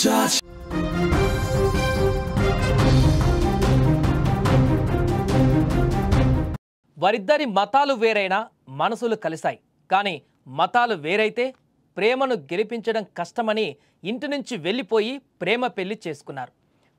touch. వారిద్దరి మతాలు వేరైనా మనసులు కలిశాయి. కానీ మతాలు వేరైతే ప్రేమను గెలిపించడం కష్టమని ఇంటి నుంచి వెళ్ళిపోయి ప్రేమ పెళ్లి చేసుకున్నారు.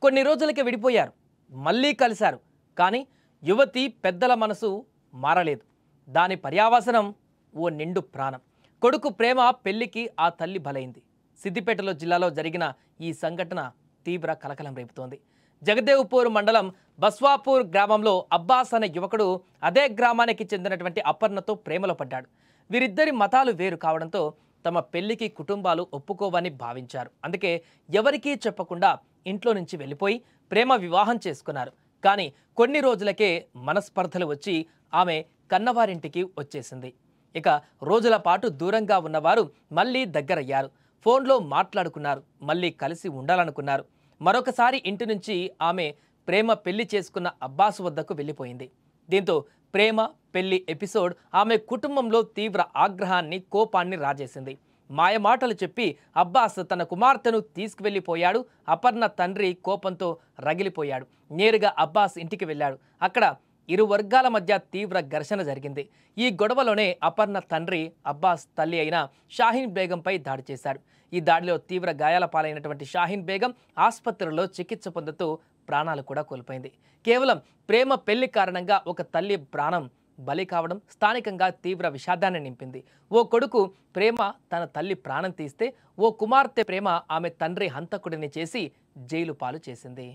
కొన్ని రోజులకే విడిపోయారు, మళ్ళీ కలిశారు. కానీ యువతి పెద్దల మనసు మారలేదు. దాని పర్యావసనం ఓ నిండు ప్రాణం. కొడుకు ప్రేమ పెళ్లికి ఆ తల్లి బలైంది. సిద్దిపేటలో జిల్లాలో జరిగిన ఈ సంఘటన తీవ్ర కలకలం రేపుతోంది. జగదేవ్పూర్ మండలం బస్వాపూర్ గ్రామంలో అబ్బాస్ అనే యువకుడు అదే గ్రామానికి చెందినటువంటి అపర్ణతో ప్రేమలో పడ్డాడు. వీరిద్దరి మతాలు వేరు కావడంతో తమ పెళ్లికి కుటుంబాలు ఒప్పుకోవని భావించారు. అందుకే ఎవరికీ చెప్పకుండా ఇంట్లో నుంచి వెళ్ళిపోయి ప్రేమ వివాహం చేసుకున్నారు. కానీ కొన్ని రోజులకే మనస్పర్ధలు వచ్చి ఆమె కన్నవారింటికి వచ్చేసింది. ఇక రోజుల పాటు దూరంగా ఉన్నవారు మళ్ళీ దగ్గరయ్యారు. ఫోన్లో మాట్లాడుకున్నారు, మళ్ళీ కలిసి ఉండాలనుకున్నారు. మరొకసారి ఇంటి నుంచి ఆమె ప్రేమ పెళ్లి చేసుకున్న అబ్బాస్ వద్దకు వెళ్ళిపోయింది. దీంతో ప్రేమ పెళ్లి ఎపిసోడ్ ఆమె కుటుంబంలో తీవ్ర ఆగ్రహాన్ని, కోపాన్ని రాజేసింది. మాయమాటలు చెప్పి అబ్బాస్ తన కుమార్తెను తీసుకువెళ్ళిపోయాడు. అపర్ణ తండ్రి కోపంతో రగిలిపోయాడు. నేరుగా అబ్బాస్ ఇంటికి వెళ్ళాడు. అక్కడ ఇరు వర్గాల మధ్య తీవ్ర ఘర్షణ జరిగింది. ఈ గొడవలోనే అపర్ణ తండ్రి అబ్బాస్ తల్లి అయిన షాహీన్ బేగంపై దాడి చేశాడు. ఈ దాడిలో తీవ్ర గాయాల పాలైనటువంటి షాహీన్ బేగం ఆసుపత్రిలో చికిత్స పొందుతూ ప్రాణాలు కూడా కోల్పోయింది. కేవలం ప్రేమ పెళ్లి కారణంగా ఒక తల్లి ప్రాణం బలి కావడం స్థానికంగా తీవ్ర విషాదాన్ని నింపింది. ఓ కొడుకు ప్రేమ తన తల్లి ప్రాణం తీస్తే, ఓ కుమార్తె ప్రేమ ఆమె తండ్రి హంతకుడిని చేసి జైలు పాలు చేసింది.